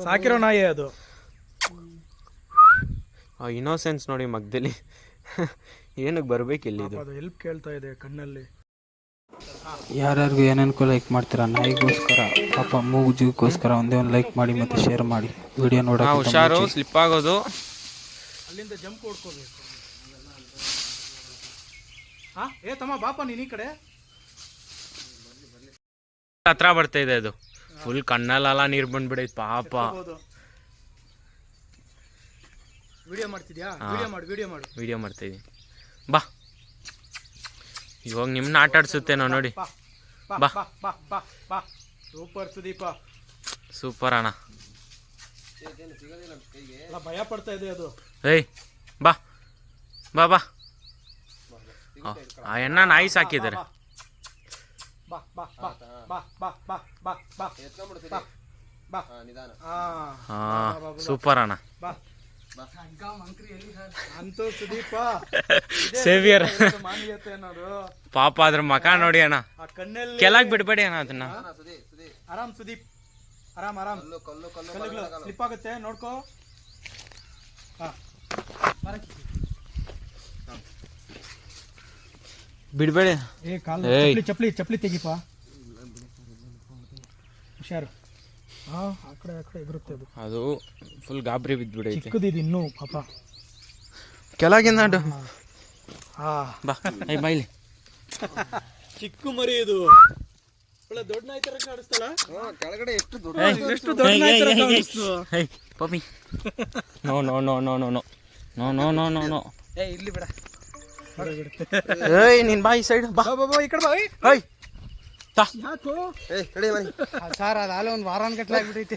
ಸಾಕಿರೋ ನಾಯಿ ಅದು. ಇನ್ನೋಸೆನ್ಸ್ ನೋಡಿ ಮಗ್ದಲ್ಲಿ. ಏನಕ್ಕೆ ಬರ್ಬೇಕಿಲ್ಲ ಇದು. ಹೆಲ್ಪ್ ಕೇಳ್ತಾ ಇದೆ ಕಣ್ಣಲ್ಲಿ. ಯಾರ್ಯಾರಿಗೂ ಏನೇನು ಲೈಕ್ ಮಾಡ್ತೀರಾ ನಾಯಿಗೋಸ್ಕರ ಪಾಪ ಮೂಗು ಜೀವಕ್ಕೋಸ್ಕರ ಒಂದೇ ಒಂದು ಲೈಕ್ ಮಾಡಿ ಮತ್ತು ಶೇರ್ ಮಾಡಿ ವಿಡಿಯೋ ನೋಡೋಕೆ ಹುಷಾರು, ಸ್ಲಿಪ್ ಆಗೋದು. ಅಲ್ಲಿಂದ ಜಂಪ್ ಹೊಡ್ಕೋಬೇಕು. ಏ ತಮ್ಮ ಬಾಪ ನೀನು ಈ ಕಡೆ. ಹತ್ರ ಬರ್ತಾ ಇದೆ ಅದು. ಫುಲ್ ಕಣ್ಣಲ್ಲೆಲ್ಲ ನೀರು ಬಂದ್ಬಿಡೈತೆ ಪಾಪ. ವಿಡಿಯೋ ಮಾಡ್ತಿದ್ಯಾ? ವಿಡಿಯೋ ಮಾಡ್ತಾ ಇದೀನಿ. ಬಾ ಇವಾಗ ನಿಮ್ಮನ್ನ ಆಟ ಆಡ್ಸುತ್ತೇನೋ ನೋಡಿ. ಬಾ ಸೂಪರ್ ಸುದೀಪ, ಸೂಪರ್ ಅಣ್ಣ. ಭಯ ಪಡ್ತಾ ಇದೆ ಅದು. ಏಯ್ ಬಾ ಬಾ ಬಾ. ಆ ಅಣ್ಣ ನಾಯಿ ಸಾಕಿದ್ದಾರೆ. ಸೂಪರ್ ಅಣ್ಣ. ಅಂತೂ ಸುದೀಪ ಸೇವಿಯರ್ ಮಾನ್ಯತೆ ಅನ್ನೋದು. ಪಾಪ ಅದ್ರ ಮಕ ನೋಡಿ ಅಣ್ಣ. ಕೆಳಗ್ ಬಿಡ್ಬೇಡಿ ಅಣ್ಣ ಅದನ್ನ. ಆರಾಮ್ ಸುದೀಪ್, ಆರಾಮ್. ಸ್ಲಿಪ್ ಆಗುತ್ತೆ ನೋಡ್ಕೋ. ಬಿಡ್ಬೇಡಿ. ಚಪ್ಲಿ ತೆಗಿಪ. ಹುಷಾರು. ಆ ಕಡೆ ಎಗರುತ್ತೆ ಅದು. ಅದು ಫುಲ್ ಗಾಬರಿ ಬಿದ್ಬಿಡೈತೆ. ಚಿಕ್ಕದಿದು ಇನ್ನೂ ಪಾಪ. ಕೆಳಗಿಂದ ಬಾ ಬೈಲಿ. ಚಿಕ್ಕ ಮರಿ ಇದು. ಒಳ್ಳೆ ದೊಡ್ಡ ನಾಯಿ ತರ ಕಾಣಿಸ್ತಲ್ಲ. ಕೆಳಗಡೆ ಎಷ್ಟು ದೊಡ್ಡ ನಾಯಿ ತರ ಕಾಣಿಸ್ತು. Puppy no no no no no no no no no no no. ಇಲ್ಲಿ ಬಿಡ. ಏಯ್ ನೀನ್ ಬಾ ಈ ಸೈಡ್ ಬಾ. ಈ ಕಡೆ ಬಾ. ಏಯ್ ಸರ್ ಅದಾಲೆ ಒಂದು ವಾರಾನ್ ಗಟ್ಟಲೆ ಆಗ್ಬಿಟ್ಟೈತಿ.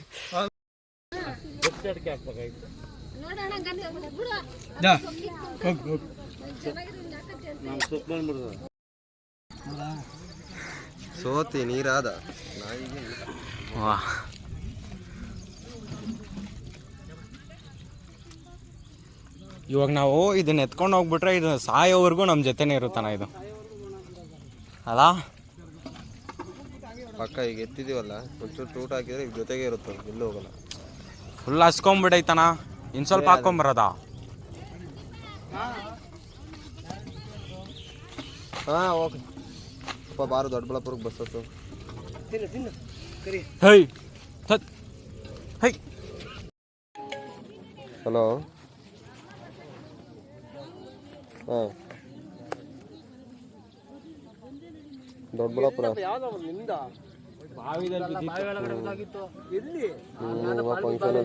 ಸೋತಿ ನೀರಾದ ಇವಾಗ ನಾವು ಇದನ್ನ ಎತ್ಕೊಂಡು ಹೋಗ್ಬಿಟ್ರೆ ಇದು ಸಾಯೋವರೆಗೂ ನಮ್ಮ ಜೊತೆನೇ ಇರುತ್ತಾನ ಇದು ಅಲ್ಲ. ಪಕ್ಕ ಈಗ ಎತ್ತಿದೀವಲ್ಲ, ಒಂಚೂರು ಊಟ ಹಾಕಿದ್ರೆ ಈಗ ಜೊತೆಗೆ ಇರುತ್ತೆ, ಎಲ್ಲೂ ಹೋಗಲ್ಲ. ಫುಲ್ ಹಸ್ಕೊಂಬಿಡೈತನ. ಇನ್ನು ಸ್ವಲ್ಪ ಹಾಕೊಂಬರದ. ಓಕೆ ಅಪ್ಪ ಬಾರು ದೊಡ್ಡಬಳ್ಳಾಪುರಕ್ಕೆ ಬಸ್ ಹತ್ತು. Hello Doddaballapur function